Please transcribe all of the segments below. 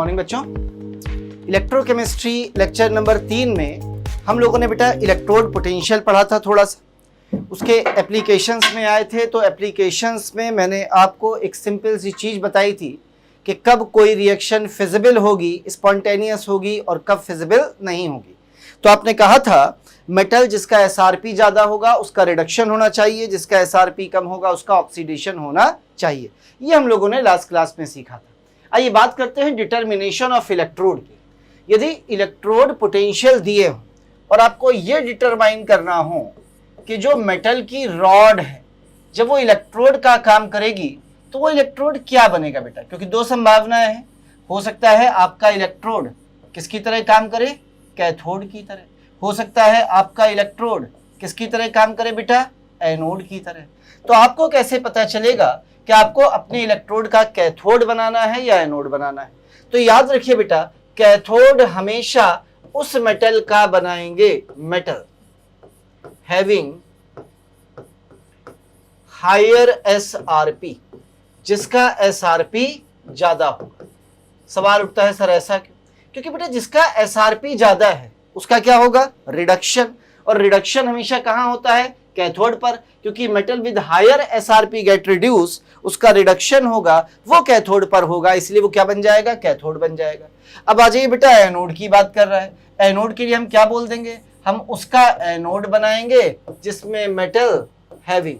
Morning बच्चों। Electrochemistry lecture number 3 में हम लोगों ने बेटा इलेक्ट्रोड पोटेंशियल पढ़ा था थोड़ा सा, उसके एप्लीकेशंस में आए थे। तो एप्लीकेशंस में मैंने आपको एक सिंपल सी चीज़ बताई थी कि कब कोई रिएक्शन फिजिबल होगी, स्पॉन्टेनियस होगी और कब फिजिबल नहीं होगी। तो आपने कहा था मेटल जिसका एसआरपी ज़्यादा होगा उसका रिडक्शन होना चाहिए, जिसका एसआरपी कम होगा उसका ऑक्सीडेशन होना चाहिए। ये हम लोगों ने लास्ट क्लास में सीखा था। आइए बात करते हैं डिटर्मिनेशन ऑफ इलेक्ट्रोड की। यदि इलेक्ट्रोड पोटेंशियल दिए हो और आपको ये डिटरमाइन करना हो कि जो मेटल की रॉड है जब वो इलेक्ट्रोड का काम करेगी तो वो इलेक्ट्रोड क्या बनेगा बेटा, क्योंकि दो संभावनाएं हैं। हो सकता है आपका इलेक्ट्रोड किसकी तरह काम करे, कैथोड की तरह। हो सकता है आपका इलेक्ट्रोड किसकी तरह काम करे बेटा, एनोड की तरह। तो आपको कैसे पता चलेगा कि आपको अपने इलेक्ट्रोड का कैथोड बनाना है या एनोड बनाना है? तो याद रखिए बेटा, कैथोड हमेशा उस मेटल का बनाएंगे मेटल हैविंग हायर एसआरपी, जिसका एसआरपी ज्यादा होगा। सवाल उठता है सर ऐसा क्यों? क्योंकि बेटा जिसका एसआरपी ज्यादा है उसका क्या होगा, रिडक्शन। और रिडक्शन हमेशा कहां होता है, कैथोड पर, क्योंकि metal with higher SRP get reduce, उसका रिडक्शन होगा वो कैथोड पर होगा, इसलिए वो क्या बन जाएगा, कैथोड बन जाएगा। अब आ जाइए बेटा एनोड की बात कर रहा है। एनोड के लिए हम क्या बोल देंगे, हम उसका एनोड बनाएंगे जिसमें मेटल हैविंग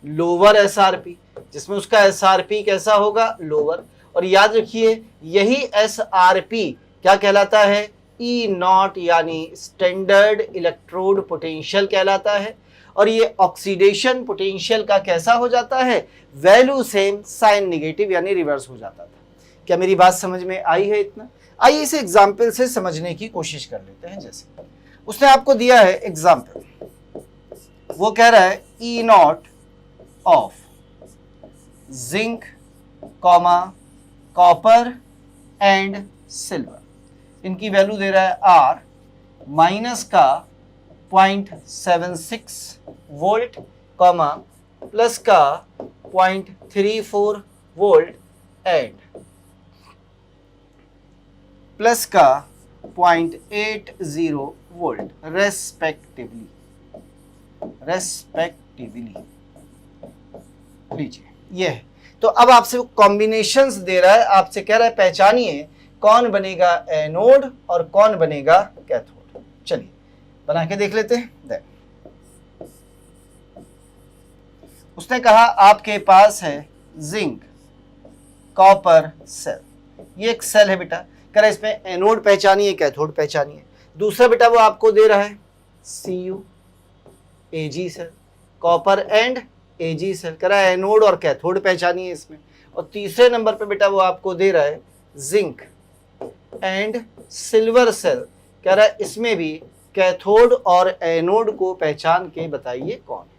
लोअर एसआरपी, जिसमें उसका एसआरपी कैसा होगा, लोअर। और याद रखिए यही एसआरपी क्या कहलाता है, ई नॉट, यानी स्टैंडर्ड इलेक्ट्रोड पोटेंशियल कहलाता है। और ये ऑक्सीडेशन पोटेंशियल का कैसा हो जाता है, वैल्यू सेम, साइन निगेटिव यानी रिवर्स हो जाता था। क्या मेरी बात समझ में आई है इतना? आइए इसे एग्जाम्पल से समझने की कोशिश कर लेते हैं। जैसे उसने आपको दिया है एग्जाम्पल, वो कह रहा है E naught of zinc comma copper and silver, इनकी वैल्यू दे रहा है आर माइनस का 0.76 वोल्ट कॉमा प्लस का 0.34 वोल्ट एंड प्लस का 0.80 वोल्ट रेस्पेक्टिवली लीजिए ये है। तो अब आपसे कॉम्बिनेशंस दे रहा है, आपसे कह रहा है पहचानिए कौन बनेगा एनोड और कौन बनेगा कैथोड। चलिए बना के देख लेते हैं। उसने कहा आपके पास है जिंक कॉपर सेल, ये एक सेल है बेटा, कह रहा है इसमें एनोड पहचानिए कैथोड पहचानिए। दूसरा बेटा वो आपको दे रहा है Cu Ag cell, copper and Ag cell, कह रहा है एनोड और कैथोड पहचानिए इसमें। और तीसरे नंबर पे बेटा वो आपको दे रहा है जिंक एंड सिल्वर सेल, कह रहा है इसमें भी कैथोड और एनोड को पहचान के बताइए कौन है।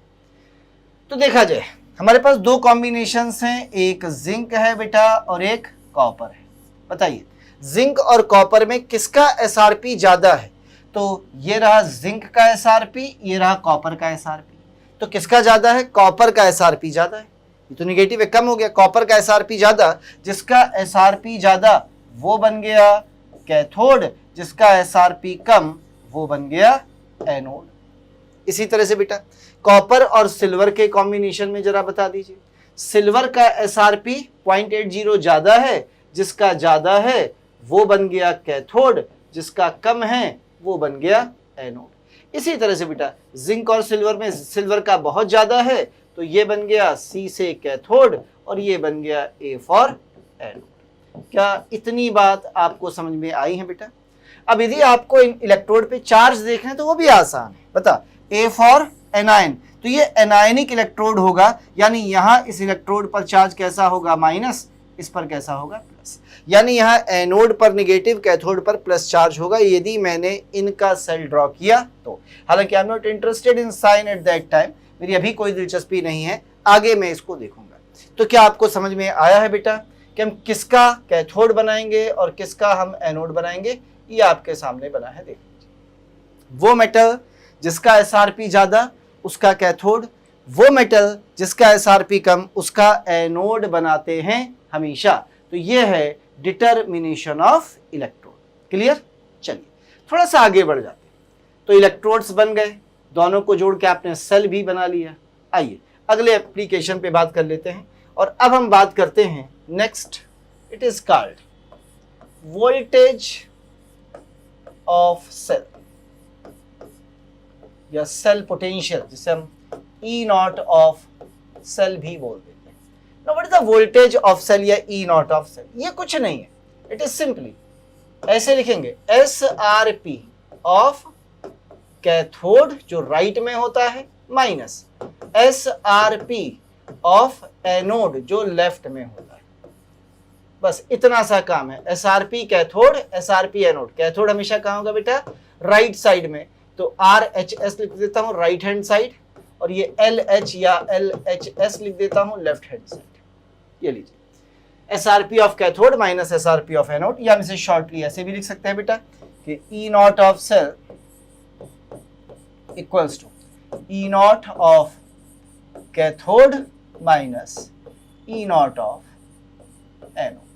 तो देखा जाए हमारे पास दो कॉम्बिनेशंस हैं, एक जिंक है बेटा और एक कॉपर है। बताइए जिंक और कॉपर में किसका एसआरपी ज्यादा है? तो ये रहा जिंक का एसआरपी, ये रहा कॉपर का एसआरपी। तो किसका ज्यादा है, कॉपर का एसआरपी ज्यादा है। ये तो निगेटिव है, कम हो गया। कॉपर का एसआरपी ज्यादा, जिसका एसआरपी ज्यादा वो बन गया कैथोड, जिसका एसआरपी कम वो बन गया एनोड। इसी तरह से बेटा कॉपर और सिल्वर के कॉम्बिनेशन में जरा बता दीजिए, सिल्वर का एसआरपी 0.80 ज्यादा है, जिसका ज्यादा है वो बन गया कैथोड, जिसका कम है वो बन गया एनोड। इसी तरह से बेटा जिंक और सिल्वर में सिल्वर का बहुत ज्यादा है तो ये बन गया सी से कैथोड और ये बन गया ए फॉर एनोड। क्या इतनी बात आपको समझ में आई है बेटा? अब यदि आपको इन इलेक्ट्रोड पे चार्ज देखना है तो वो भी आसान है। बता ए फॉर एनायन, तो ये एनायनिक इलेक्ट्रोड होगा, यानी यहाँ इस इलेक्ट्रोड पर चार्ज कैसा होगा, माइनस, इस पर कैसा होगा, प्लस। यानी यहाँ एनोड पर निगेटिव, कैथोड पर प्लस चार्ज होगा यदि मैंने इनका सेल ड्रॉ किया तो। हालांकि I am not interested in sign at that time, मेरी अभी कोई दिलचस्पी नहीं है, आगे मैं इसको देखूंगा। तो क्या आपको समझ में आया है बेटा कि हम किसका कैथोड बनाएंगे और किसका हम एनोड बनाएंगे? ये आपके सामने बना है, देख लीजिए। वो मेटल जिसका एसआरपी ज्यादा उसका कैथोड, वो मेटल जिसका एसआरपी कम उसका एनोड बनाते हैं हमेशा। तो ये है डिटर्मिनेशन ऑफ इलेक्ट्रोड। क्लियर? चलिए थोड़ा सा आगे बढ़ जाते हैं। तो इलेक्ट्रोड्स बन गए, दोनों को जोड़ के आपने सेल भी बना लिया। आइए अगले एप्लीकेशन पे बात कर लेते हैं। और अब हम बात करते हैं next, it is called voltage of cell या सेल पोटेंशियल, जिसे हम ई नॉट ऑफ सेल भी बोल देते हैं। Now what is the voltage of cell या ई नॉट ऑफ सेल? ये कुछ नहीं है, इट इज सिंपली ऐसे लिखेंगे, S R P of cathode जो राइट में होता है minus S R P of anode जो लेफ्ट में होता है। बस इतना सा काम है। S R P cathode, S R P anode. Cathode हमेशा कहाँ होगा बेटा? राइट साइड में, तो आर एच एस लिख देता हूं राइट हैंड साइड, और ये एल एच या एल एच एस लिख देता हूं लेफ्ट हैंड साइड। ये लीजिए S R P of cathode minus S R P of anode, या हम इसे शॉर्टली ऐसे भी लिख सकते हैं बेटा कि E naught of cell equals to E naught of cathode minus E naught of anode.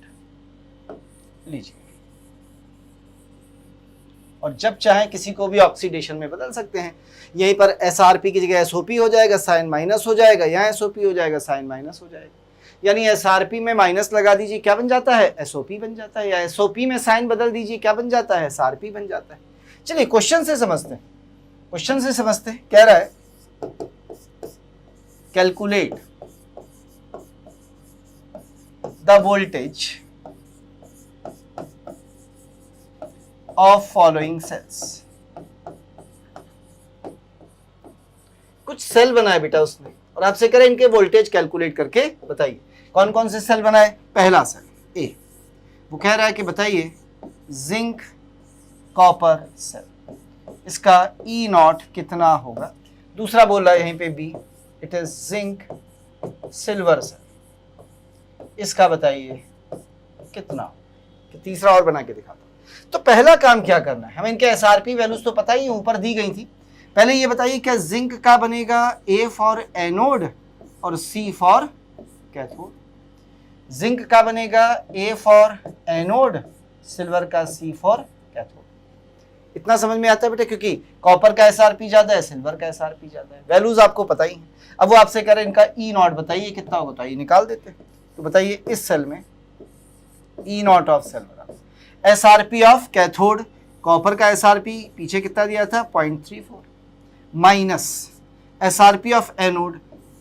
लीजिए, और जब चाहे किसी को भी ऑक्सीडेशन में बदल सकते हैं। यहीं पर एसआरपी की जगह एसओपी हो जाएगा, साइन माइनस हो जाएगा, यहाँ एसओपी हो जाएगा, साइन माइनस हो जाएगा। यानी एसआरपी में माइनस लगा दीजिए, क्या बन जाता है? एसओपी बन जाता है। या एसओपी में साइन बदल दीजिए, क्या बन जाता है? एसआरपी बन जाता है। चलिए क्वेश्चन से समझते हैं, क्वेश्चन से समझते हैं। कह रहा है calculate the voltage of following sales. कुछ सेल बनाए बेटा उसने, और आपसे करें इनके वोल्टेज कैलकुलेट करके बताइए। कौन कौन से सेल बनाए? पहला सेल ए, वो कह रहा है कि बताइए जिंक कॉपर सेल, इसका ई नॉट कितना होगा। दूसरा बोल रहा है यहीं पे B, it is zinc silver cell, इसका बताइए कितना। तीसरा और बना के दिखाता हूं। तो पहला काम क्या करना है, हमें इनके एसआरपी वैल्यूज तो पता ही ऊपर दी गई थी। पहले ये बताइए क्या जिंक का बनेगा ए फॉर एनोड और सी फॉर कैथोड। जिंक का बनेगा ए फॉर एनोड, सिल्वर का सी फॉर कैथोड। इतना समझ में आता है बेटा, क्योंकि कॉपर का एसआरपी ज्यादा है, सिल्वर का एसआरपी ज्यादा है। वैल्यूज आपको पता ही है। अब वो आपसे कह रहे हैं इनका ई नॉट बताइए कितना होगा, बताइए निकाल देते हैं। तो बताइए इस सेल में ई नॉट ऑफ सेल बराबर एसआरपी ऑफ कैथोड, कॉपर का एसआरपी पीछे कितना दिया था 0.34, minus SRP of anode,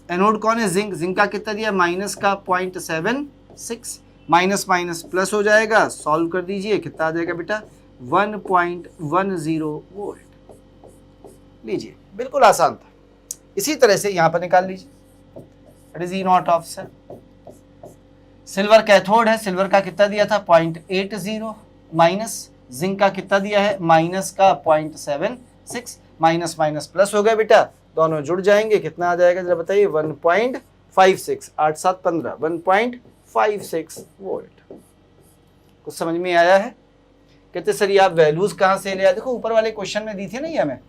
anode कौन है? जिंक, जिंक का कितना दिया माइनस का 0.76, माइनस माइनस प्लस हो जाएगा, सॉल्व कर दीजिए कितना आ जाएगा बेटा 1.10 वोल्ट। लीजिए बिल्कुल आसान था। इसी तरह से यहां पर निकाल लीजिए, it is E naught of cell. Silver cathode है, सिल्वर का कितना दिया था 0.80, माइनस जिंक का कितना दिया है माइनस का 0.76, माइनस माइनस प्लस हो गया बेटा, दोनों जुड़ जाएंगे, कितना आ जाएगा जरा बताइए 1.56, 8 7 15, 1.56 वोल्ट। कुछ समझ में आया है? कहते सर ये आप वैल्यूज कहाँ से ले आए? देखो ऊपर वाले क्वेश्चन में दी थी ना ये हमें,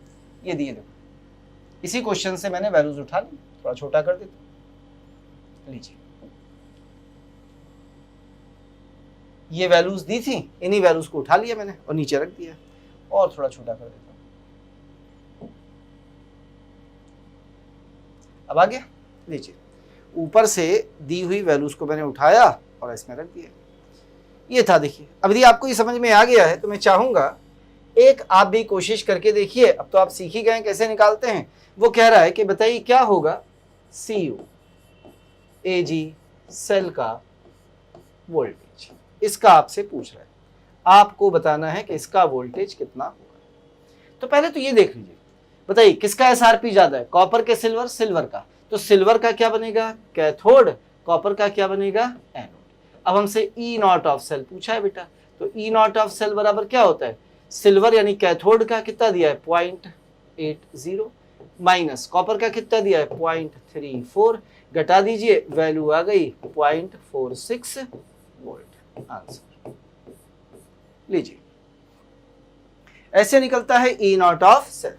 ये दिए देखो, इसी क्वेश्चन से मैंने वैल्यूज उठा ली, थोड़ा छोटा कर देता। लीजिए ये वैल्यूज दी थी, इन्हीं वैल्यूज को उठा लिया मैंने और नीचे रख दिया, और थोड़ा छोटा कर देता हूं। अब आ गया? लीजिए ऊपर से दी हुई वैल्यूज को मैंने उठाया और इसमें रख दिया। ये था, देखिए अब यदि आपको ये समझ में आ गया है तो मैं चाहूंगा एक आप भी कोशिश करके देखिए। अब तो आप सीख ही गए कैसे निकालते हैं। वो कह रहा है कि बताइए क्या होगा CU AG सेल का वोल्टेज, इसका आपसे पूछ रहा है, आपको बताना है कि इसका वोल्टेज कितना होगा। तो पहले तो ये देख लीजिए, बताइए किसका एसआरपी ज्यादा है, कॉपर के सिल्वर? सिल्वर का। तो सिल्वर का क्या बनेगा कैथोड, कॉपर का क्या बनेगा एनोड। अब हमसे ई नॉट ऑफ सेल पूछा है बेटा, तो ई नॉट ऑफ सेल बराबर क्या होता है, सिल्वर यानी कैथोड का कितना दिया है 0.80, माइनस कॉपर का कितना दिया है 0.34, घटा दीजिए वैल्यू आ गई 0.46 वोल्ट। आंसर लीजिए, ऐसे निकलता है ई नॉट ऑफ सेल।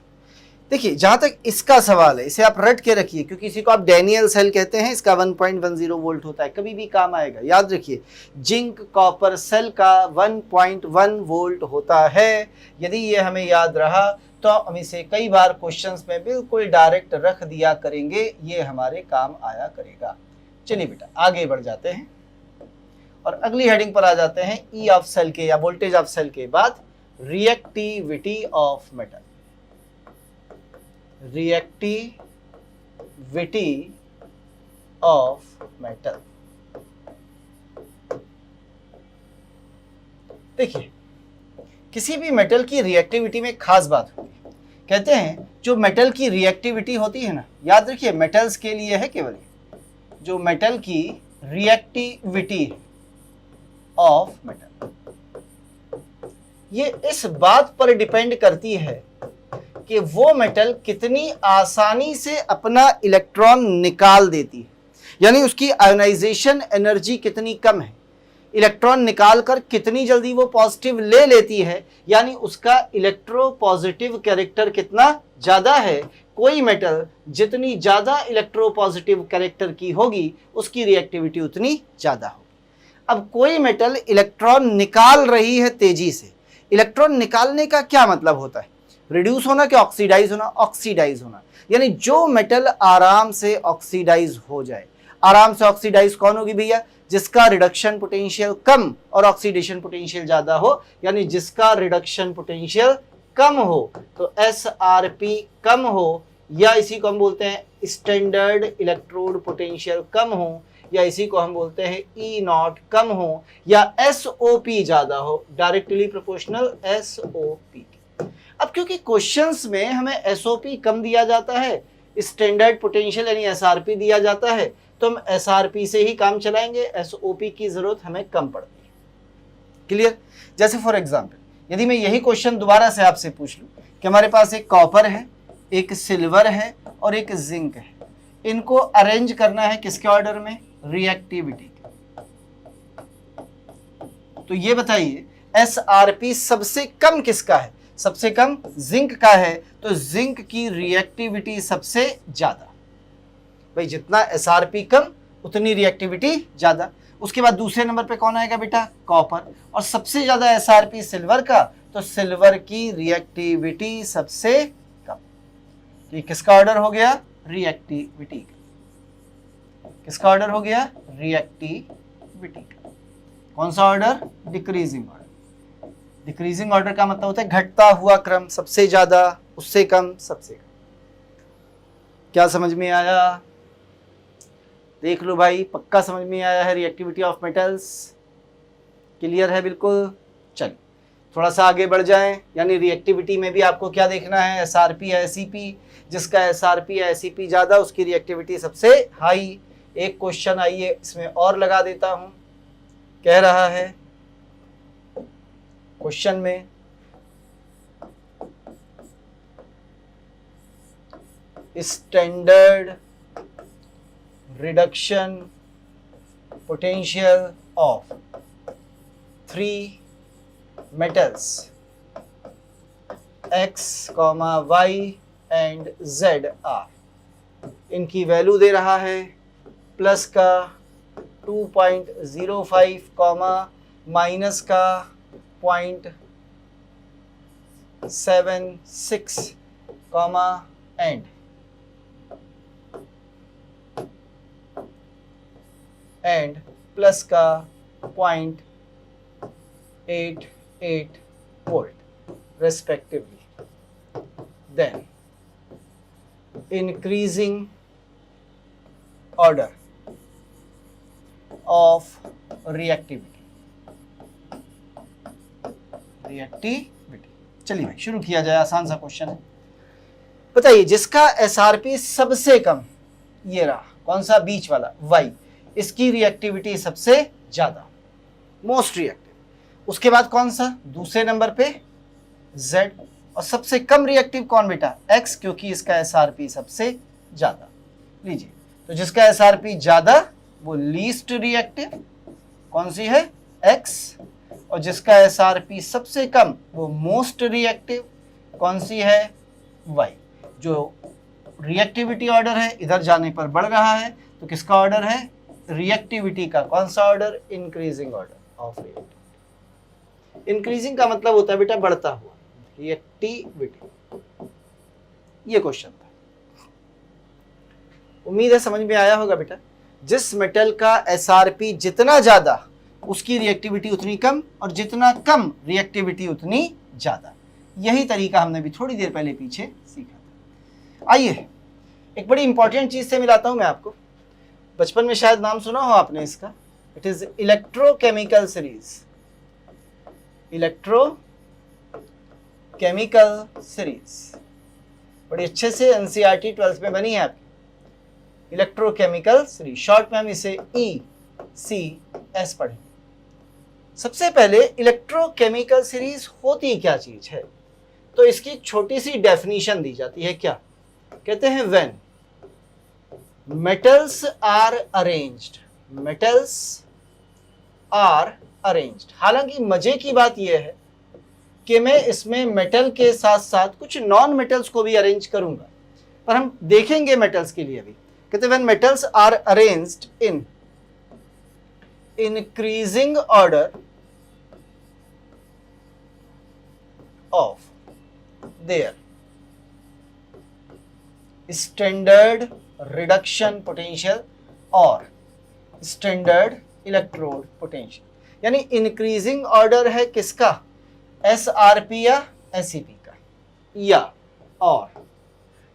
देखिए जहां तक इसका सवाल है, इसे आप रट के रखिए, क्योंकि इसी को आप डैनियल सेल कहते हैं। इसका 1.10 वोल्ट होता है, कभी भी काम आएगा, याद रखिए। जिंक कॉपर सेल का 1.1 वोल्ट होता है। यदि ये हमें याद रहा तो हम इसे कई बार क्वेश्चंस में बिल्कुल डायरेक्ट रख दिया करेंगे, ये हमारे काम आया करेगा। चलिए बेटा आगे बढ़ जाते हैं और अगली हेडिंग पर आ जाते हैं। ई ऑफ सेल के या वोल्टेज ऑफ सेल के बाद reactivity of metal. Reactivity of metal. देखिए किसी भी मेटल की रिएक्टिविटी में खास बात होती है। कहते हैं जो मेटल की रिएक्टिविटी होती है ना, याद रखिए मेटल्स के लिए है केवल, जो मेटल की रिएक्टिविटी ऑफ मेटल, ये इस बात पर डिपेंड करती है कि वो मेटल कितनी आसानी से अपना इलेक्ट्रॉन निकाल देती है, यानी उसकी आयोनाइजेशन एनर्जी कितनी कम है, इलेक्ट्रॉन निकालकर कितनी जल्दी वो पॉजिटिव ले लेती है, यानी उसका इलेक्ट्रो पॉजिटिव कैरेक्टर कितना ज्यादा है। कोई मेटल जितनी ज्यादा इलेक्ट्रो पॉजिटिव कैरेक्टर की होगी उसकी रिएक्टिविटी उतनी ज्यादा होगी। अब कोई मेटल इलेक्ट्रॉन निकाल रही है तेजी से, इलेक्ट्रॉन निकालने का क्या मतलब होता है? रिड्यूस होना कि ऑक्सीडाइज होना? ऑक्सीडाइज होना। यानी जो मेटल आराम से ऑक्सीडाइज हो जाए। आराम से ऑक्सीडाइज कौन होगी भैया? जिसका रिडक्शन पोटेंशियल कम और ऑक्सीडेशन पोटेंशियल ज्यादा हो, यानी जिसका रिडक्शन पोटेंशियल कम हो तो SRP कम हो, या इसी को हम बोलते हैं स्टैंडर्ड इलेक्ट्रोड पोटेंशियल कम हो, या इसी को हम बोलते हैं E0 कम हो, या SOP ज्यादा हो, डायरेक्टली प्रोपोर्शनल SOP। अब क्योंकि क्वेश्चंस में हमें SOP कम दिया जाता है, स्टैंडर्ड पोटेंशियल यानी SRP दिया जाता है, तो हम SRP से ही काम चलाएंगे, SOP की जरूरत हमें कम पड़ती है। क्लियर? जैसे फॉर एग्जांपल यदि मैं यही क्वेश्चन दोबारा से आपसे पूछ लूं कि हमारे पास एक कॉपर है, एक सिल्वर है और एक जिंक है, इनको अरेंज करना है किसके ऑर्डर में? रिएक्टिविटी के। तो ये बताइए SRP सबसे कम किसका है? सबसे कम जिंक का है, तो जिंक की रिएक्टिविटी सबसे ज्यादा। भाई जितना SRP कम उतनी रिएक्टिविटी ज्यादा। उसके बाद दूसरे नंबर पे कौन आएगा बेटा? कॉपर। और सबसे ज्यादा SRP सिल्वर का, तो सिल्वर की रिएक्टिविटी सबसे कम। ये किसका ऑर्डर हो गया? रिएक्टिविटी का। किसका ऑर्डर हो गया? रिएक्टिविटी का। कौन सा order? Decreasing order. Decreasing order का मतलब होता है घटता हुआ क्रम, सबसे ज्यादा, उससे कम, सबसे कम। क्या समझ में आया? देख लो भाई, पक्का समझ में आया है रिएक्टिविटी ऑफ मेटल्स? क्लियर है बिल्कुल? चलिए थोड़ा सा आगे बढ़ जाएं। यानी रिएक्टिविटी में भी आपको क्या देखना है? SRP या SEP। जिसका SRP या SEP ज्यादा उसकी रिएक्टिविटी सबसे हाई। एक क्वेश्चन आइए इसमें और लगा देता हूं। कह रहा है क्वेश्चन में standard reduction potential of 3 metals X, Y and Z R, इनकी वैल्यू दे रहा है प्लस का 2.05, माइनस का 0.76, एंड प्लस का 0.88 volt respectively. Then increasing order of reactivity. चलिए भाई शुरू किया जाए, आसान सा क्वेश्चन है। बताइए जिसका SRP सबसे कम, ये रहा कौन सा? बीच वाला Y, इसकी रिएक्टिविटी सबसे ज्यादा, मोस्ट रिएक्टिव। उसके बाद कौन सा? दूसरे नंबर पे Z, और सबसे कम रिएक्टिव कौन बेटा? X, क्योंकि इसका SRP सबसे ज्यादा। लीजिए तो जिसका SRP ज्यादा वो लीस्ट रिएक्टिव, कौन सी है? X, और जिसका SRP सबसे कम वो मोस्ट रिएक्टिव, कौन सी है? Y। जो रिएक्टिविटी ऑर्डर है इधर जाने पर बढ़ रहा है, तो किसका ऑर्डर है? रिएक्टिविटी का। कौन सा order? Increasing order of reactivity. Increasing का मतलब होता है बेटा बढ़ता हुआ, रिएक्टिविटी। ये क्वेश्चन था, उम्मीद है समझ में आया होगा बेटा। जिस मेटल का एसआरपी जितना ज्यादा उसकी रिएक्टिविटी उतनी कम, और जितना कम रिएक्टिविटी उतनी ज्यादा। यही तरीका हमने भी थोड़ी देर पहले पीछे सीखा था। आइए एक बड़ी इंपॉर्टेंट चीज से मिलाता हूं मैं आपको, बचपन में शायद नाम सुना हो आपने इसका। It is electrochemical series. Electrochemical series बड़ी अच्छे से एनसीईआरटी 12th में बनी है आपकी। इलेक्ट्रोकेमिकल सीरीज, शॉर्ट में हम इसे ECS पढ़ेंगे। सबसे पहले इलेक्ट्रोकेमिकल सीरीज होती क्या चीज है, तो इसकी छोटी सी डेफिनेशन दी जाती है। क्या कहते हैं? When metals are arranged, metals are arranged. हालांकि मजे की बात यह है कि मैं इसमें मेटल के साथ साथ कुछ नॉन मेटल्स को भी अरेंज करूंगा, पर हम देखेंगे मेटल्स के लिए भी। कहते हैं when metals are arranged in increasing order of their standard reduction potential और standard electrode potential। यानी इंक्रीजिंग ऑर्डर है किसका? SRP या SEP का, या और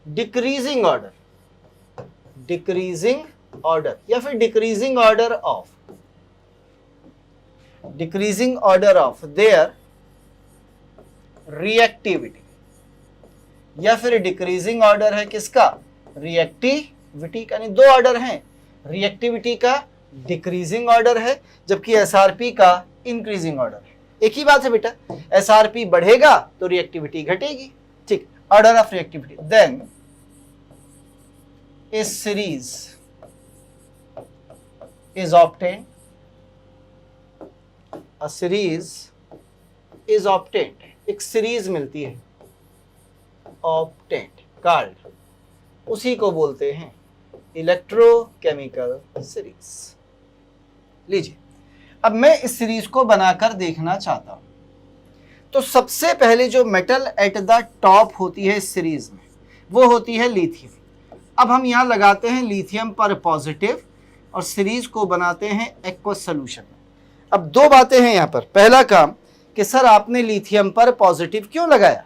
डिक्रीजिंग ऑर्डर या फिर decreasing order of their reactivity, या फिर डिक्रीजिंग ऑर्डर है किसका? रिएक्टिविटी का। यानी दो ऑर्डर हैं, रिएक्टिविटी का डिक्रीजिंग ऑर्डर है, जबकि एसआरपी का इंक्रीजिंग ऑर्डर है। एक ही बात है बेटा, एसआरपी बढ़ेगा तो रिएक्टिविटी घटेगी। ठीक, order of reactivity. Then a series is obtained, a series is obtained, एक सीरीज मिलती है, obtained, called, उसी को बोलते हैं इलेक्ट्रोकेमिकल सीरीज। लीजिए, अब मैं इस सीरीज को बनाकर देखना चाहता हूं। तो सबसे पहले जो मेटल एट द टॉप होती है इस सीरीज में, वो होती है लिथियम। अब हम यहां लगाते हैं लिथियम पर पॉजिटिव और सीरीज को बनाते हैं एक्वस सोल्यूशन में। अब दो बातें हैं यहाँ पर। पहला काम कि सर आपने लिथियम पर पॉजिटिव क्यों लगाया?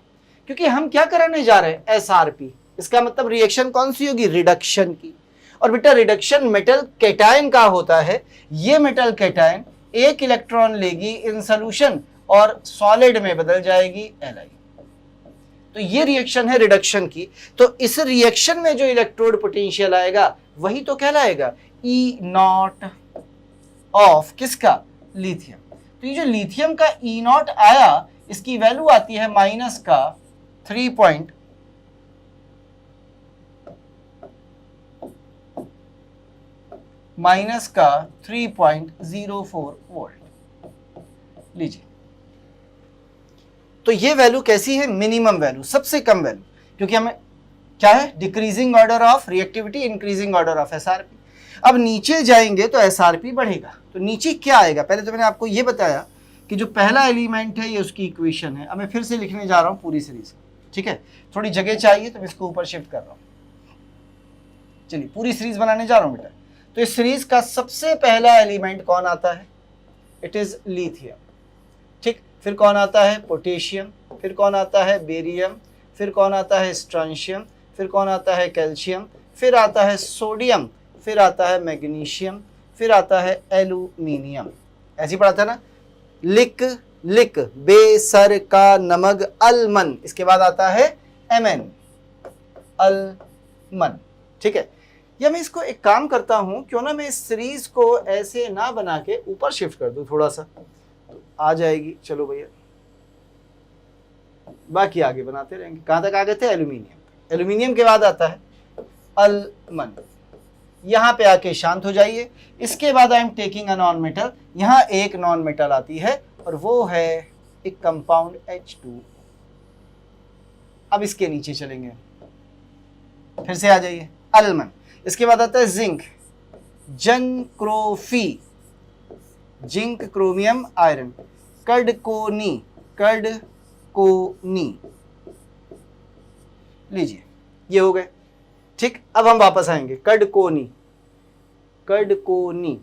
क्योंकि हम क्या कराने जा रहे हैं? एसआरपी। इसका मतलब रिएक्शन कौन सी होगी? रिडक्शन की। और बेटा रिडक्शन मेटल कैटायन का होता है। ये मेटल कैटायन एक इलेक्ट्रॉन लेगी इन सोल्यूशन और सॉलिड में बदल जाएगी Li। तो ये रिएक्शन है रिडक्शन की। तो इस रिएक्शन में जो इलेक्ट्रोड पोटेंशियल आएगा वही तो कहलाएगा E0 ऑफ किसका? लिथियम। तो ये जो लिथियम का E0 आया, इसकी वैल्यू आती है माइनस का 3.04 वोल्ट। लीजिए, तो ये वैल्यू कैसी है? मिनिमम वैल्यू, सबसे कम वैल्यू, क्योंकि हमें क्या है? Decreasing order of reactivity, increasing order of SRP. अब नीचे जाएंगे तो एसआरपी बढ़ेगा, तो नीचे क्या आएगा? पहले तो मैंने आपको ये बताया कि जो पहला एलिमेंट है ये उसकी इक्वेशन है। अब मैं फिर से लिखने जा रहा हूं पूरी सीरीज, ठीक है? थोड़ी जगह चाहिए तो मैं इसको ऊपर शिफ्ट कर रहा हूं। चलिए पूरी सीरीज बनाने जा रहा हूं बेटा। तो इस सीरीज का सबसे पहला एलिमेंट कौन आता है? It is lithium. ठीक, फिर कौन आता है? पोटेशियम। फिर कौन आता है? बेरियम। फिर कौन आता है? स्ट्रोंशियम। फिर कौन आता है? कैल्शियम। फिर आता है सोडियम। फिर आता है मैग्नीशियम। फिर आता है एल्यूमिनियम। ऐसे ही पढ़ा था ना? लिक लिक बेसर का नमक अलमन, इसके बाद आता है Mn, अलमन। ठीक है, या मैं इसको एक काम करता हूं, क्यों ना मैं इस सीरीज को ऐसे ना बना के ऊपर शिफ्ट कर दूं थोड़ा सा, तो आ जाएगी। चलो भैया, बाकी आगे बनाते रहेंगे। कहां तक आ गए थे? एल्यूमिनियम। एल्यूमिनियम के बाद आता है अलमन। यहां पे आके शांत हो जाइए। इसके बाद I am taking a non metal. यहां एक नॉन मेटल आती है और वो है एक कंपाउंड H2। अब इसके नीचे चलेंगे। फिर से आ जाइए, अलमन। इसके बाद आता है जिंक, जनक्रोफी, जिंक क्रोमियम आयरन, कर्डकोनी, कर्डकोनी। लीजिए ये हो गए, ठीक। अब हम वापस आएंगे, कर्डकोनी, कर्डकोनी।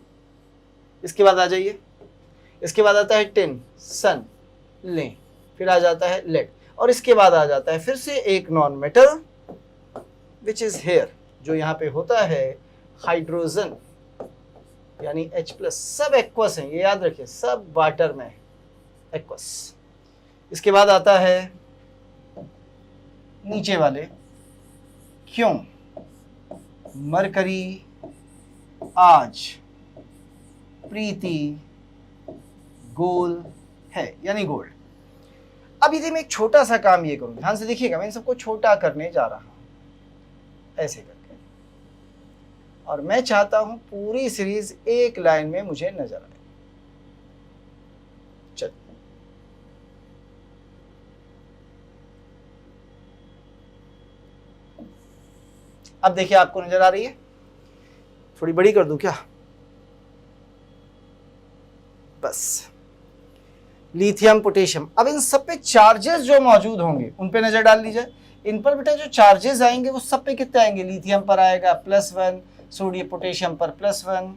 इसके बाद आ जाइए, इसके बाद आता है टिन, सन, लें, फिर आ जाता है लेड, और इसके बाद आ जाता है फिर से एक non metal which is here, जो यहाँ पे होता है हाइड्रोजन यानी H+। सब एक्वस हैं, ये याद रखिए, सब वाटर में है, एक्वस। इसके बाद आता है नीचे वाले, क्यों मरकरी आज प्रीति गोल है, यानी गोल्ड। अब यदि मैं एक छोटा सा काम ये करूं, ध्यान से देखिएगा, मैं इन सबको छोटा करने जा रहा हूं ऐसे करके, और मैं चाहता हूं पूरी सीरीज एक लाइन में मुझे नजर आए। चल, अब देखिए आपको नजर आ रही है, थोड़ी बड़ी कर दूं क्या? बस, लिथियम, पोटेशियम। अब इन सब पे चार्जेस जो मौजूद होंगे उन पे नजर डाल लीजिए। इन पर बेटा जो चार्जेस आएंगे वो सब पे कितने आएंगे? लिथियम पर आएगा +1, सोडियम पोटेशियम पर +1,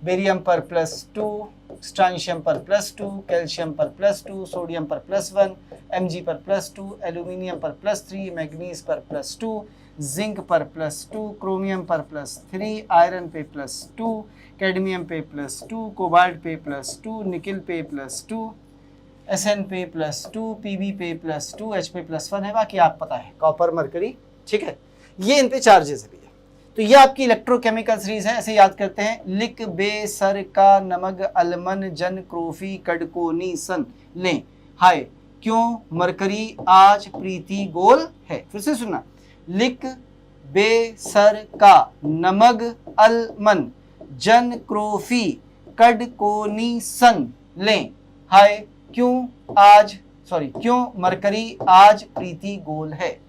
बेरियम पर +2, स्ट्रांशियम पर +2, कैल्शियम पर +2, सोडियम पर +1, Mg पर +2, एल्यूमिनियम पर +3, मैग्नीज पर +2, जिंक पर +2, क्रोमियम पर +3, आयरन पे +2, कैडमियम पे +2, कोबाल्ट पे +2, निकिल पे +2, Sn पे +2, Pb पे +2, H पे +1 है, बाकी आप पता है, कॉपर, मरकरी, ठीक है। ये इन पे चार्जेस है भैया। तो ये आपकी इलेक्ट्रोकेमिकल सीरीज है, ऐसे याद करते हैं, लिक, बे, सर, का, नमक, अलमन, जन, क्रोफी, कड़कोनी, सन, लें, हाय, क्यों मरकरी आज प्रीति गोल है। फिर से सुनना, लिक, बे, सर, का, नमक, अलमन, जन, क्रोफी, कड़कोनी, सन, लें, हाय, क्यों मरकरी आज प्रीति गोल है।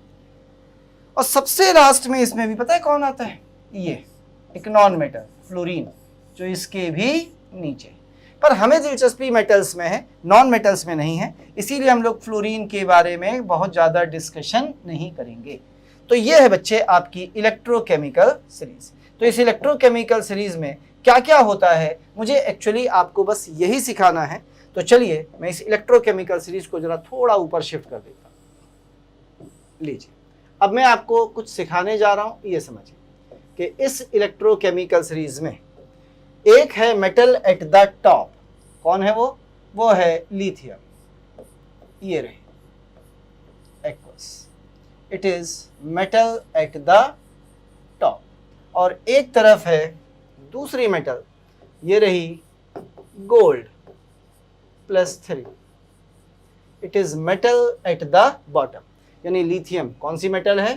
और सबसे लास्ट में इसमें भी पता है कौन आता है? ये एक नॉन मेटल, फ्लोरीन, जो इसके भी नीचे। पर हमें दिलचस्पी मेटल्स में है, नॉन मेटल्स में नहीं है, इसीलिए हम लोग फ्लोरीन के बारे में बहुत ज़्यादा डिस्कशन नहीं करेंगे। तो ये है बच्चे आपकी इलेक्ट्रोकेमिकल सीरीज। तो इस इलेक्ट्रोकेमिकल सीरीज में क्या क्या होता है, मुझे एक्चुअली आपको बस यही सिखाना है। तो चलिए मैं इस इलेक्ट्रोकेमिकल सीरीज को जरा थोड़ा ऊपर शिफ्ट कर देता हूँ। लीजिए, अब मैं आपको कुछ सिखाने जा रहा हूँ, ये समझिए कि इस इलेक्ट्रोकेमिकल सीरीज में एक है मेटल एट द टॉप। कौन है वो? वो है लिथियम। ये रहे aqueous, it is metal at the top. और एक तरफ है दूसरी मेटल, ये रही gold +3, it is metal at the bottom. यानी लिथियम कौन सी मेटल है?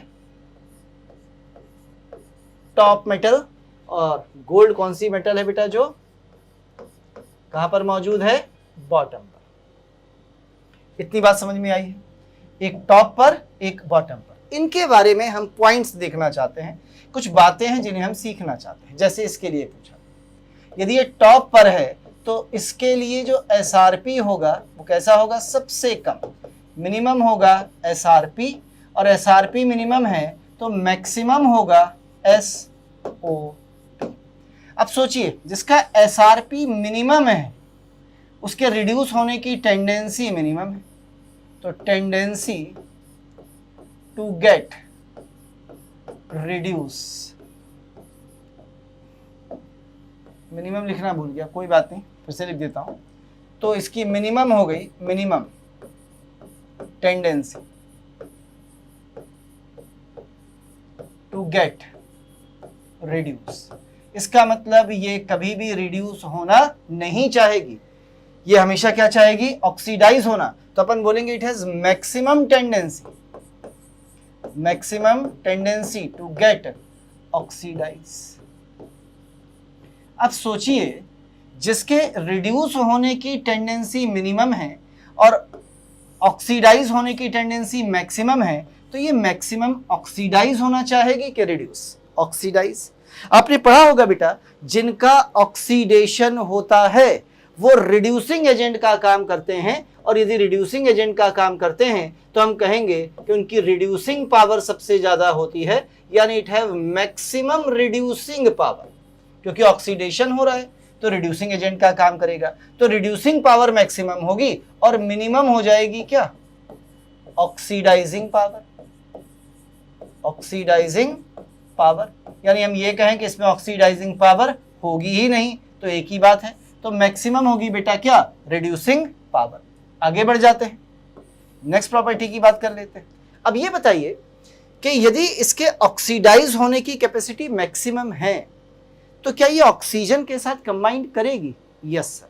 Top metal. और गोल्ड कौन सी मेटल है बेटा, जो कहां पर मौजूद है? बॉटम पर। इतनी बात समझ में आई है? एक टॉप पर, एक बॉटम पर। इनके बारे में हम पॉइंट्स देखना चाहते हैं, कुछ बातें हैं जिन्हें हम सीखना चाहते हैं। जैसे इसके लिए पूछा, यदि ये टॉप पर है तो इसके लिए जो SRP होगा वो कैसा होगा? सबसे कम, मिनिमम होगा SRP, और SRP मिनिमम है तो मैक्सिमम होगा SOP। अब सोचिए, जिसका SRP मिनिमम है उसके रिड्यूस होने की टेंडेंसी मिनिमम है, तो tendency to get reduce, minimum लिखना भूल गया, कोई बात नहीं, फिर से लिख देता हूं। तो इसकी मिनिमम हो गई, minimum tendency to get reduce. इसका मतलब ये कभी भी रिड्यूस होना नहीं चाहेगी, ये हमेशा क्या चाहेगी? ऑक्सीडाइज होना। तो अपन बोलेंगे it has maximum tendency, maximum tendency to get oxidise. अब सोचिए, जिसके रिड्यूस होने की टेंडेंसी मिनिमम है और ऑक्सीडाइज होने की टेंडेंसी मैक्सिमम है, तो ये मैक्सिमम ऑक्सीडाइज होना चाहेगी कि रिड्यूस? ऑक्सीडाइज। आपने पढ़ा होगा बेटा, जिनका ऑक्सीडेशन होता है वो रिड्यूसिंग एजेंट का काम करते हैं, और यदि रिड्यूसिंग एजेंट का काम करते हैं तो हम कहेंगे कि उनकी रिड्यूसिंग पावर सबसे ज्यादा होती है, यानी it have maximum reducing power. क्योंकि ऑक्सीडेशन हो रहा है तो रिड्यूसिंग एजेंट का काम करेगा, तो रिड्यूसिंग पावर मैक्सिमम होगी और मिनिमम हो जाएगी क्या? Oxidising power. ऑक्सीडाइजिंग पावर, यानी हम ये कहें कि इसमें ऑक्सीडाइजिंग पावर होगी ही नहीं, तो एक ही बात है, तो मैक्सिमम होगी बेटा क्या? Reducing power. आगे बढ़ जाते हैं, नेक्स्ट प्रॉपर्टी की बात कर लेते हैं। अब ये बताइए कि यदि इसके ऑक्सीडाइज होने की कैपेसिटी मैक्सिमम है तो क्या ये ऑक्सीजन के साथ कंबाइन करेगी? यस सर,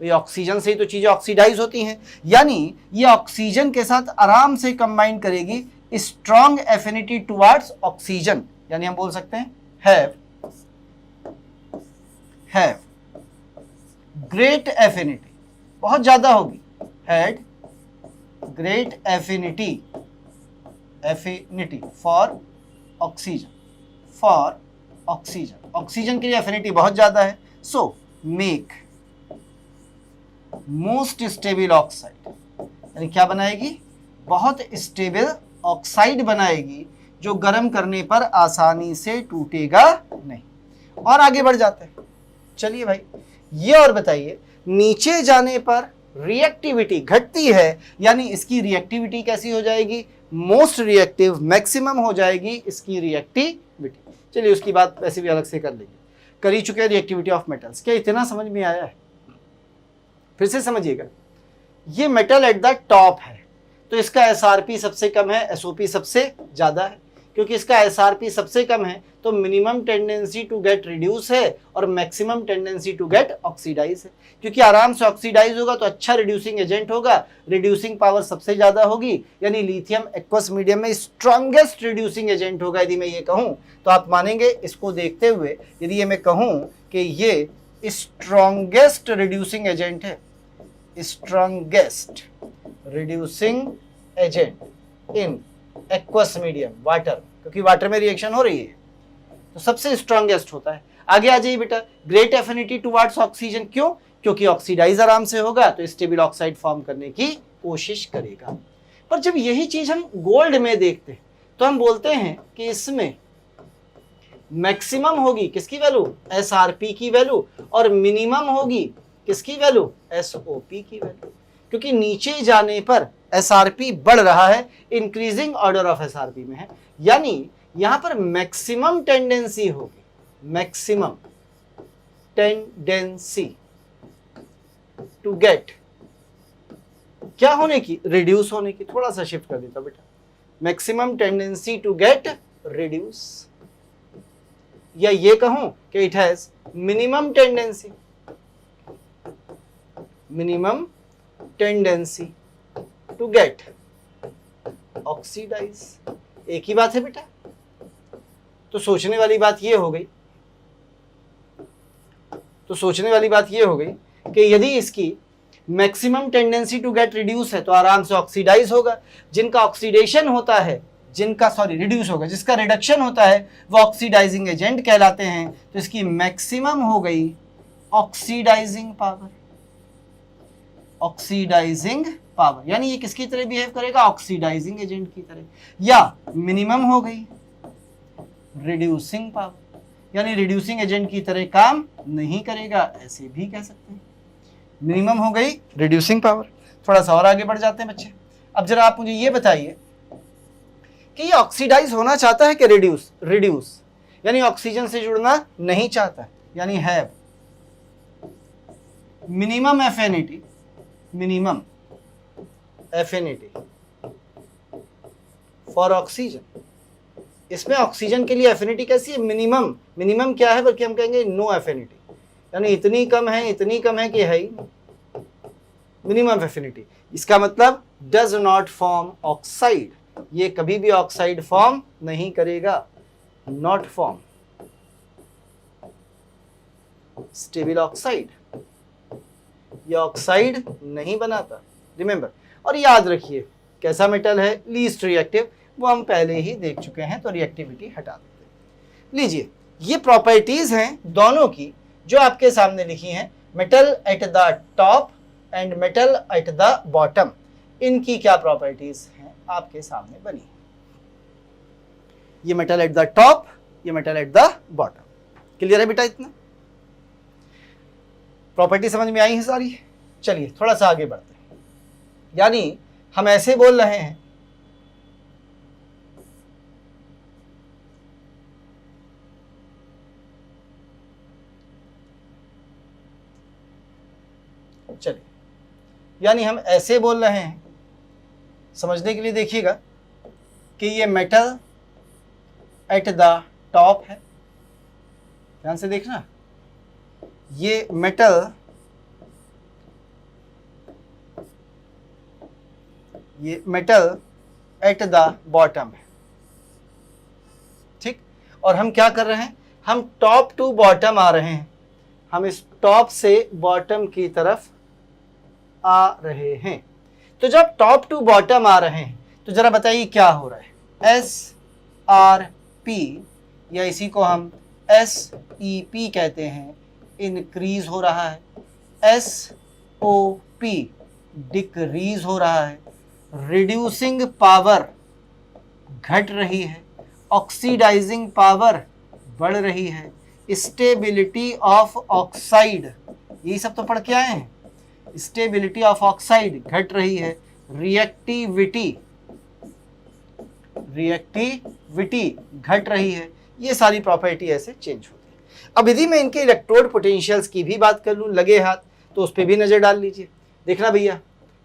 ये ऑक्सीजन से ही तो चीजें ऑक्सीडाइज होती हैं, यानी ये ऑक्सीजन के साथ आराम से कंबाइन करेगी। स्ट्रॉन्ग एफिनिटी टुवर्ड्स ऑक्सीजन, यानी हम बोल सकते हैं हैव ग्रेट एफिनिटी, बहुत ज्यादा होगी, had great affinity for oxygen, oxygen के लिए एफिनिटी बहुत ज्यादा है। So make most stable oxide, यानी क्या बनाएगी? बहुत स्टेबल ऑक्साइड बनाएगी जो गर्म करने पर आसानी से टूटेगा नहीं। और आगे बढ़ जाते हैं, चलिए भाई ये और बताइए, नीचे जाने पर रिएक्टिविटी घटती है, यानी इसकी रिएक्टिविटी कैसी हो जाएगी? मोस्ट रिएक्टिव, मैक्सिमम हो जाएगी इसकी रिएक्टिविटी। चलिए उसकी बात वैसे भी अलग से कर लेंगे, कर ही चुके हैं रिएक्टिविटी ऑफ मेटल्स। क्या इतना समझ में आया है? फिर से समझिएगा, ये मेटल एट द टॉप है तो इसका एसआरपी सबसे कम है, एसओपी सबसे ज्यादा है। क्योंकि इसका एसआरपी सबसे कम है तो minimum tendency to get reduce है और maximum tendency to get oxidise है। क्योंकि आराम से ऑक्सीडाइज होगा तो अच्छा रिड्यूसिंग एजेंट होगा, रिड्यूसिंग पावर सबसे ज्यादा होगी, यानी लिथियम एक्वस मीडियम में स्ट्रॉन्गेस्ट रिड्यूसिंग एजेंट होगा। यदि मैं ये कहूं तो आप मानेंगे इसको देखते हुए, यदि ये मैं कहूं कि ये स्ट्रॉन्गेस्ट रिड्यूसिंग एजेंट है, strongest reducing agent in aqueous medium, water, क्योंकि वाटर में रिएक्शन हो रही है तो सबसे स्ट्रॉन्गेस्ट होता है। आगे आ जाइए बेटा, ग्रेट एफिनिटी टुवर्ड्स ऑक्सीजन, क्यों? क्योंकि ऑक्सीडाइज आराम से होगा तो स्टेबल ऑक्साइड फॉर्म करने की कोशिश करेगा। पर जब यही चीज हम गोल्ड में देखते हैं तो हम बोलते हैं कि इसमें मैक्सिमम होगी किसकी वैल्यू? एसआरपी की वैल्यू, और मिनिमम होगी किसकी वैल्यू? एसओपी की वैल्यू। क्योंकि नीचे जाने पर एसआरपी बढ़ रहा है, इंक्रीजिंग ऑर्डर ऑफ एसआरपी में है, यानी यहां पर मैक्सिमम टेंडेंसी होगी, मैक्सिमम टेंडेंसी टू गेट क्या होने की? रिड्यूस होने की। थोड़ा सा शिफ्ट कर देता बेटा, maximum tendency to get reduce, या ये कहूं कि it has minimum tendency, minimum tendency to get oxidise. एक ही बात है बेटा। तो सोचने वाली बात ये हो गई, कि यदि इसकी maximum tendency to get reduce है तो आराम से ऑक्सीडाइज होगा। जिनका ऑक्सीडेशन होता है, रिड्यूस होगा, जिसका रिडक्शन होता है वो ऑक्सीडाइजिंग एजेंट कहलाते हैं। तो इसकी मैक्सिमम हो गई ऑक्सीडाइजिंग पावर, ऑक्सीडाइजिंग पावर, यानी ये किसकी तरह बिहेव करेगा? ऑक्सीडाइजिंग एजेंट की तरह। या मिनिमम हो गई रिड्यूसिंग पावर, यानी रिड्यूसिंग एजेंट की तरह काम नहीं करेगा, ऐसे भी कह सकते हैं। मिनिमम हो गई रिड्यूसिंग पावर। थोड़ा सा और आगे बढ़ जाते हैं बच्चे। अब जरा आप मुझे ये बताइए कि ये ऑक्सीडाइज होना चाहता है कि रिड्यूस, यानी ऑक्सीजन से जुड़ना नहीं चाहता, यानी have minimum affinity, for oxygen. इसमें ऑक्सीजन के लिए एफिनिटी कैसी है? मिनिमम क्या है? बल्कि हम कहेंगे नो एफिनिटी, यानी इतनी कम है कि है ही मिनिमम एफिनिटी। इसका मतलब डज नॉट फॉर्म ऑक्साइड, ये कभी भी ऑक्साइड फॉर्म नहीं करेगा, नॉट फॉर्म स्टेबल ऑक्साइड, ये ऑक्साइड नहीं बनाता, रिमेंबर। और याद रखिए कैसा मेटल है? लीस्ट रिएक्टिव, वो हम पहले ही देख चुके हैं, तो रिएक्टिविटी हटा देते हैं। लीजिए, ये प्रॉपर्टीज हैं दोनों की जो आपके सामने लिखी हैं, metal at the top and metal at the bottom. इनकी क्या प्रॉपर्टीज हैं आपके सामने बनी। ये मेटल एट द टॉप, ये metal at the bottom. Clear है बेटा? इतना प्रॉपर्टी समझ में आई है सारी? चलिए थोड़ा सा आगे बढ़ते हैं। यानी हम ऐसे बोल रहे हैं, चलिए, यानी हम ऐसे बोल रहे हैं, समझने के लिए देखिएगा कि ये मेटल एट द टॉप है, ध्यान से देखना, ये मेटल एट द बॉटम है, ठीक। और हम क्या कर रहे हैं, हम टॉप टू बॉटम आ रहे हैं, हम इस टॉप से बॉटम की तरफ आ रहे हैं। तो जब टॉप टू बॉटम आ रहे हैं तो जरा बताइए क्या हो रहा है। SRP या इसी को हम SEP कहते हैं, इंक्रीज हो रहा है। SOP डिक्रीज हो रहा है। रिड्यूसिंग पावर घट रही है। ऑक्सीडाइजिंग पावर बढ़ रही है। स्टेबिलिटी ऑफ ऑक्साइड, यही सब तो पढ़ के आए हैं, स्टेबिलिटी ऑफ ऑक्साइड घट रही है। रिएक्टिविटी घट रही है। ये सारी प्रॉपर्टी ऐसे चेंज होती है। अब यदि मैं इनके इलेक्ट्रोड पोटेंशियल्स की भी बात कर लूं लगे हाथ, तो उस पर भी नजर डाल लीजिए। देखना भैया,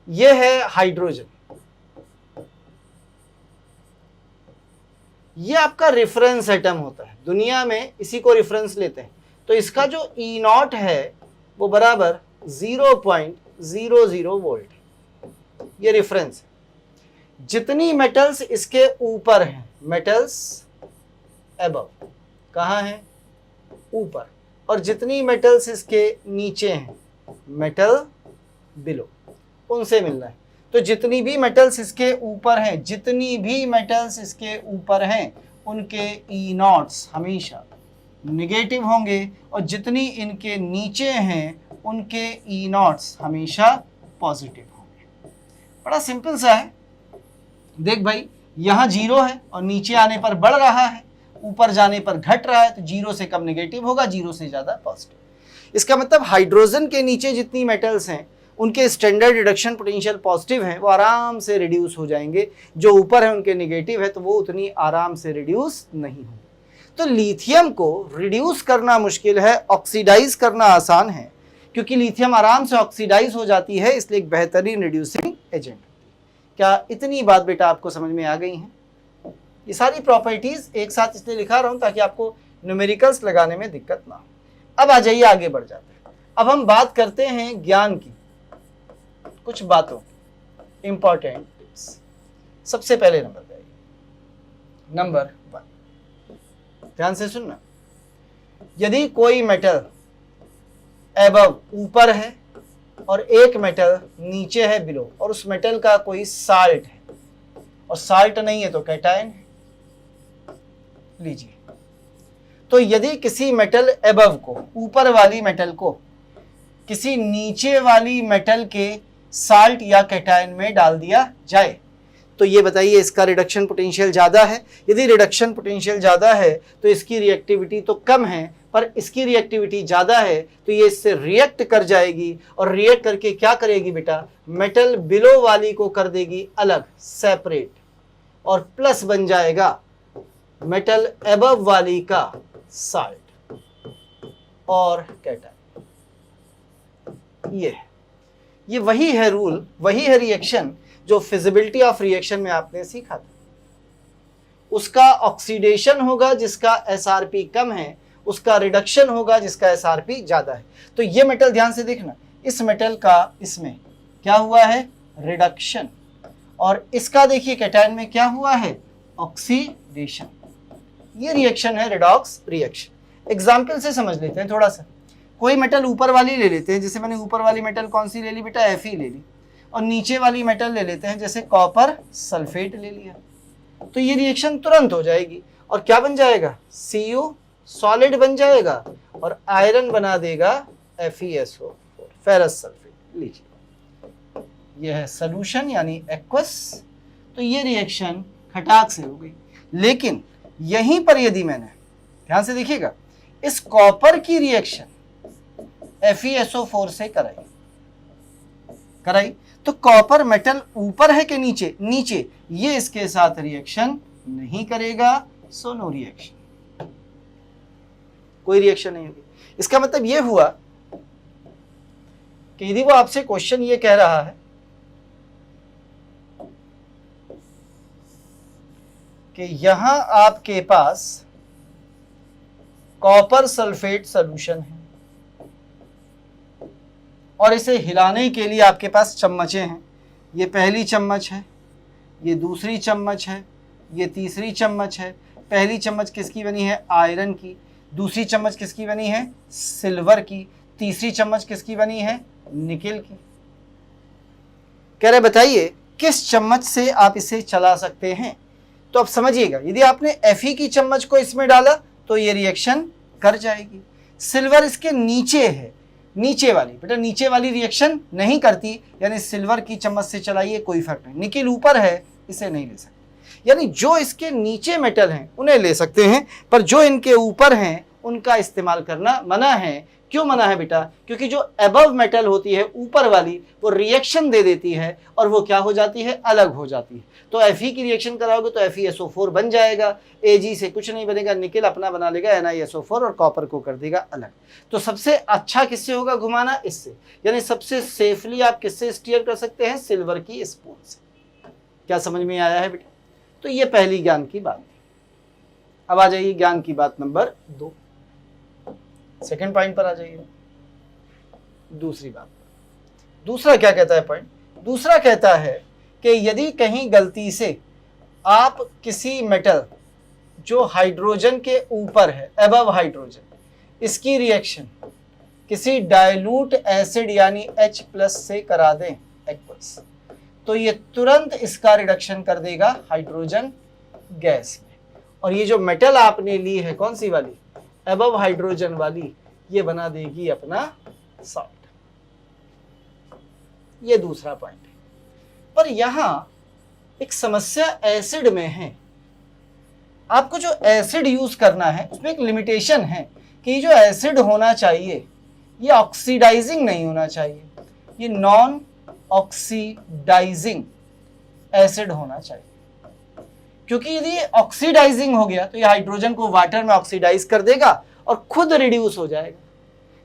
ये है हाइड्रोजन, ये आपका रेफरेंस एटम होता है, दुनिया में इसी को रेफरेंस लेते हैं। तो इसका जो E0 है वो बराबर 0.00 वोल्ट, ये रेफरेंस है। जितनी मेटल्स इसके ऊपर हैं, मेटल्स एबव, कहाँ हैं? ऊपर। और जितनी मेटल्स इसके नीचे हैं, मेटल बिलो, उनसे मिलना है। तो जितनी भी मेटल्स इसके ऊपर हैं, उनके E0s हमेशा नेगेटिव होंगे, और जितनी इनके नीचे हैं उनके E0s हमेशा पॉजिटिव होंगे। बड़ा सिंपल सा है। देख भाई, यहाँ 0 है और नीचे आने पर बढ़ रहा है, ऊपर जाने पर घट रहा है, तो 0 से कम नेगेटिव होगा, 0 से ज़्यादा पॉजिटिव। इसका मतलब हाइड्रोजन के नीचे जितनी मेटल्स हैं उनके स्टैंडर्ड रिडक्शन पोटेंशियल पॉजिटिव हैं, वो आराम से रिड्यूस हो जाएंगे। जो ऊपर है उनके नेगेटिव है, तो वो उतनी आराम से रिड्यूस नहीं होंगे। तो लिथियम को रिड्यूस करना मुश्किल है, ऑक्सीडाइज करना आसान है, क्योंकि लिथियम आराम से ऑक्सीडाइज हो जाती है, इसलिए एक बेहतरीन रिड्यूसिंग एजेंट। क्या इतनी बात बेटा आपको समझ में आ गई है? ये सारी प्रॉपर्टीज एक साथ इसलिए लिखा रहा हूं ताकि आपको न्यूमेरिकल्स लगाने में दिक्कत ना हो। अब आ जाइए, आगे बढ़ जाते हैं। अब हम बात करते हैं ज्ञान की, कुछ बातों, इंपॉर्टेंट टिप्स। सबसे पहले नंबर पे आइए, नंबर 1, ध्यान से सुनना। यदि कोई मेटल एबव ऊपर है और एक मेटल नीचे है बिलो, और उस मेटल का कोई साल्ट है और साल्ट नहीं है तो कैटायन है, लीजिए। तो यदि किसी मेटल एबव को, ऊपर वाली मेटल को, किसी नीचे वाली मेटल के साल्ट या कैटायन में डाल दिया जाए, तो ये बताइए इसका रिडक्शन पोटेंशियल ज़्यादा है। यदि रिडक्शन पोटेंशियल ज़्यादा है तो इसकी रिएक्टिविटी तो कम है, पर इसकी रिएक्टिविटी ज़्यादा है तो ये इससे रिएक्ट कर जाएगी, और रिएक्ट करके क्या करेगी बेटा, मेटल बिलो वाली को कर देगी अलग, सेपरेट, और प्लस बन जाएगा मेटल एबव वाली का साल्ट और कैटायन। ये वही है रूल, वही है रिएक्शन जो फिजिबिलिटी ऑफ रिएक्शन में आपने सीखा था। उसका ऑक्सीडेशन होगा जिसका एसआरपी कम है, उसका रिडक्शन होगा जिसका एसआरपी ज्यादा है। तो ये मेटल ध्यान से देखना, इस मेटल का इसमें क्या हुआ है, रिडक्शन, और इसका देखिए कैटायन में क्या हुआ है, ऑक्सीडेशन। ये रिएक्शन है रिडॉक्स रिएक्शन। एग्जाम्पल से समझ लेते हैं थोड़ा सा। कोई मेटल ऊपर वाली ले लेते हैं, जैसे मैंने ऊपर वाली मेटल कौन सी ले ली बेटा, Fe ले ली, और नीचे वाली मेटल ले लेते हैं, जैसे कॉपर सल्फेट ले लिया। तो ये रिएक्शन तुरंत हो जाएगी और क्या बन जाएगा, Cu सॉलिड बन जाएगा और आयरन बना देगा FeSO4 फेरस सल्फेट। लीजिए यह है सोल्यूशन यानी एक्वस। तो ये रिएक्शन खटाक से हो गई। लेकिन यहीं पर यदि मैंने ध्यान से देखिएगा इस कॉपर की रिएक्शन FeSO4 से कराई तो कॉपर मेटल ऊपर है कि नीचे, नीचे, ये इसके साथ रिएक्शन नहीं करेगा, सो नो रिएक्शन, कोई रिएक्शन नहीं होगी। इसका मतलब ये हुआ कि यदि वो आपसे क्वेश्चन ये कह रहा है कि यहां आपके पास कॉपर सल्फेट सॉल्यूशन है और इसे हिलाने के लिए आपके पास चम्मचें हैं, ये पहली चम्मच है, ये दूसरी चम्मच है, ये तीसरी चम्मच है। पहली चम्मच किसकी बनी है, आयरन की, दूसरी चम्मच किसकी बनी है, सिल्वर की, तीसरी चम्मच किसकी बनी है, निकेल की। कह रहे बताइए किस चम्मच से आप इसे चला सकते हैं। तो अब समझिएगा यदि आपने Fe की चम्मच को इसमें डाला तो ये रिएक्शन कर जाएगी। सिल्वर इसके नीचे है, नीचे वाली, बेटा नीचे वाली रिएक्शन नहीं करती, यानी सिल्वर की चम्मच से चलाइए कोई फर्क नहीं। निकेल ऊपर है, इसे नहीं ले सकते। यानी जो इसके नीचे मेटल हैं उन्हें ले सकते हैं, पर जो इनके ऊपर हैं उनका इस्तेमाल करना मना है। क्यों मना है बेटा, क्योंकि जो अबव मेटल होती है ऊपर वाली वो रिएक्शन दे देती है और वो क्या हो जाती है, अलग हो जाती है। तो Fe की रिएक्शन कराओगे तो FeSO4 बन जाएगा, Ag से कुछ नहीं बनेगा, निकेल अपना बना लेगा NiSO4 और कॉपर को कर देगा अलग। तो सबसे अच्छा किससे होगा घुमाना, इससे, यानी सबसे सेफली आप किससे स्टीयर कर सकते हैं, सिल्वर की स्पून से। क्या समझ में आया है बेटा। तो ये पहली ज्ञान की बात। अब आ जाइए ज्ञान की बात नंबर 2, सेकेंड पॉइंट पर आ जाइए। दूसरी बात, दूसरा क्या कहता है पॉइंट, दूसरा कहता है कि यदि कहीं गलती से आप किसी मेटल जो हाइड्रोजन के ऊपर है, अबव हाइड्रोजन, इसकी रिएक्शन किसी डाइल्यूट एसिड यानी H+ से करा दें एक्वस, तो ये तुरंत इसका रिडक्शन कर देगा हाइड्रोजन गैस में। और ये जो मेटल आपने ली है कौन सी वाली, अबव हाइड्रोजन वाली, ये बना देगी अपना सॉल्ट। ये दूसरा पॉइंट है। पर यहां एक समस्या एसिड में है। आपको जो एसिड यूज करना है उसमें एक लिमिटेशन है कि जो एसिड होना चाहिए ये ऑक्सीडाइजिंग नहीं होना चाहिए, ये नॉन ऑक्सीडाइजिंग एसिड होना चाहिए। क्योंकि यदि ये ऑक्सीडाइजिंग हो गया तो ये हाइड्रोजन को वाटर में ऑक्सीडाइज कर देगा और खुद रिड्यूस हो जाएगा।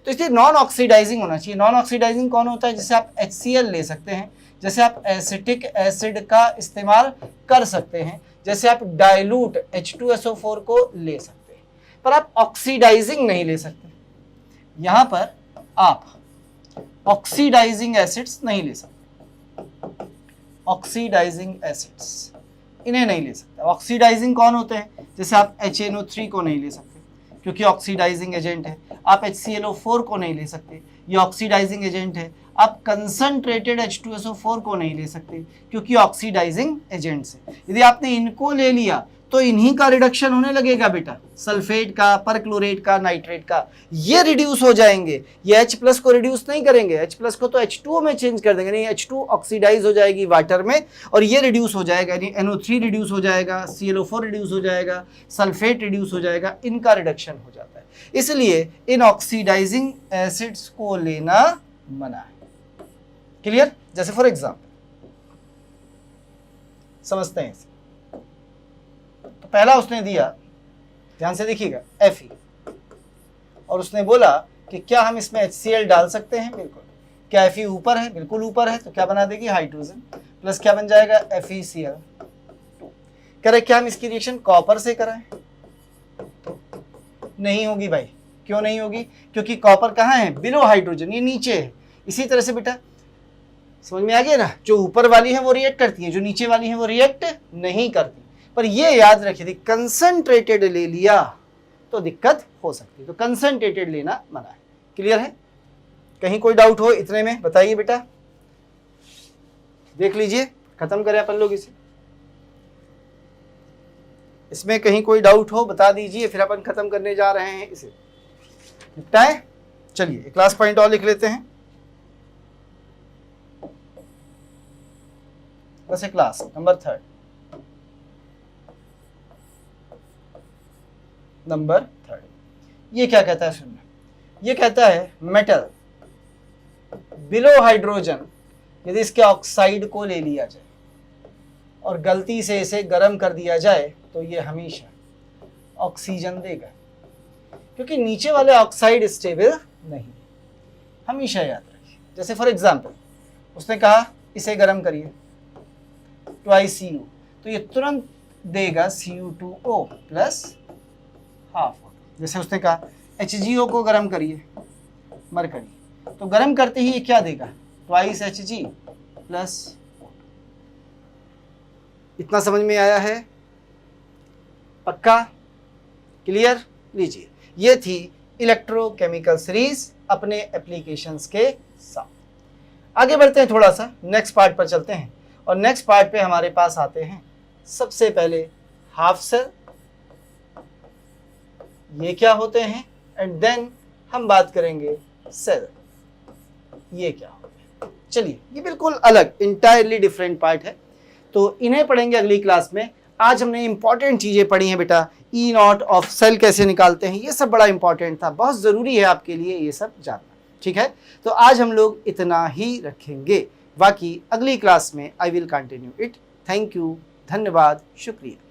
तो इसलिए नॉन ऑक्सीडाइजिंग होना चाहिए। नॉन ऑक्सीडाइजिंग कौन होता है, जैसे आप HCl ले सकते हैं, जैसे आप एसिटिक एसिड का इस्तेमाल कर सकते हैं, जैसे आप डाइल्यूट H2SO4 को ले सकते हैं, पर आप ऑक्सीडाइजिंग नहीं ले सकते। यहां पर आप ऑक्सीडाइजिंग एसिड्स नहीं ले सकते, ऑक्सीडाइजिंग एसिड्स इन्हें नहीं ले सकते। ऑक्सीडाइजिंग कौन होते हैं, जैसे आप HNO3 को नहीं ले सकते क्योंकि ऑक्सीडाइजिंग एजेंट है, आप HClO4 को नहीं ले सकते, ये ऑक्सीडाइजिंग एजेंट है, आप कंसंट्रेटेड H2SO4 को नहीं ले सकते क्योंकि ऑक्सीडाइजिंग एजेंट्स है। यदि आपने इनको ले लिया तो इन्हीं का रिडक्शन होने लगेगा बेटा, सल्फेट का, परक्लोरेट का, नाइट्रेट का, ये रिड्यूस हो जाएंगे। ये H+ को रिड्यूस नहीं करेंगे, H+ को तो H2O में चेंज कर देंगे, नहीं H2 ऑक्सीडाइज हो जाएगी वाटर में और ये रिड्यूस हो जाएगा, यानी NO3 रिड्यूस हो जाएगा, ClO4 रिड्यूस हो जाएगा, सल्फेट रिड्यूस हो जाएगा, इनका रिडक्शन हो जाता है। इसलिए इन ऑक्सीडाइजिंग एसिड्स को लेना मना है। क्लियर। जैसे फॉर एग्जाम्पल समझते हैं इसे। तो पहला उसने दिया, ध्यान से देखिएगा, Fe, और उसने बोला कि क्या हम इसमें HCl डाल सकते हैं, बिल्कुल। क्या Fe ऊपर है, बिल्कुल ऊपर है, तो क्या बना देगी हाइड्रोजन प्लस क्या बन जाएगा FeCl2। कह रहे क्या हम इसकी रिएक्शन कॉपर से कराएं, नहीं होगी भाई। क्यों नहीं होगी, क्योंकि कॉपर कहाँ है, बिलो हाइड्रोजन, ये नीचे है। इसी तरह से बेटा समझ में आ गया ना, जो ऊपर वाली है वो रिएक्ट करती है, जो नीचे वाली है वो रिएक्ट नहीं करती। पर ये याद रखिए कंसंट्रेटेड ले लिया तो दिक्कत हो सकती है, तो कंसंट्रेटेड लेना मना है। क्लियर है। कहीं कोई डाउट हो इतने में बताइए बेटा, देख लीजिए, खत्म करें अपन लोग इसे। इसमें कहीं कोई डाउट हो बता दीजिए, फिर अपन खत्म करने जा रहे हैं इसे। निपटाए? चलिए एक क्लास पॉइंट और लिख लेते हैं। बस एक क्लास नंबर 3 ये क्या कहता है सुनना, ये कहता है मेटल बिलो हाइड्रोजन यदि इसके ऑक्साइड को ले लिया जाए और गलती से इसे गर्म कर दिया जाए तो ये हमेशा ऑक्सीजन देगा, क्योंकि नीचे वाले ऑक्साइड स्टेबल नहीं, हमेशा याद रखिए। जैसे फॉर एग्जांपल उसने कहा इसे गर्म करिए Cu, तो ये तुरंत देगा Cu2O प्लस हाफ। जैसे उसने कहा HgO को गर्म करिए मरकरी, तो गर्म करते ही ये क्या देगा Hg प्लस। इतना समझ में आया है? पक्का? क्लियर? लीजिए, ये थी इलेक्ट्रोकेमिकल सीरीज अपने एप्लीकेशंस के साथ। आगे बढ़ते हैं, थोड़ा सा नेक्स्ट पार्ट पर चलते हैं, और नेक्स्ट पार्ट पे हमारे पास आते हैं सबसे पहले हाफ सेल, ये क्या होते हैं, एंड देन हम बात करेंगे सेल, ये क्या होते हैं। चलिए, ये बिल्कुल अलग इंटायरली डिफरेंट पार्ट है, तो इन्हें पढ़ेंगे अगली क्लास में। आज हमने इंपॉर्टेंट चीज़ें पढ़ी हैं बेटा, E0 ऑफ सेल कैसे निकालते हैं, ये सब बड़ा इंपॉर्टेंट था, बहुत ज़रूरी है आपके लिए ये सब जानना। ठीक है, तो आज हम लोग इतना ही रखेंगे, बाकी अगली क्लास में I will continue it. Thank you, धन्यवाद, शुक्रिया।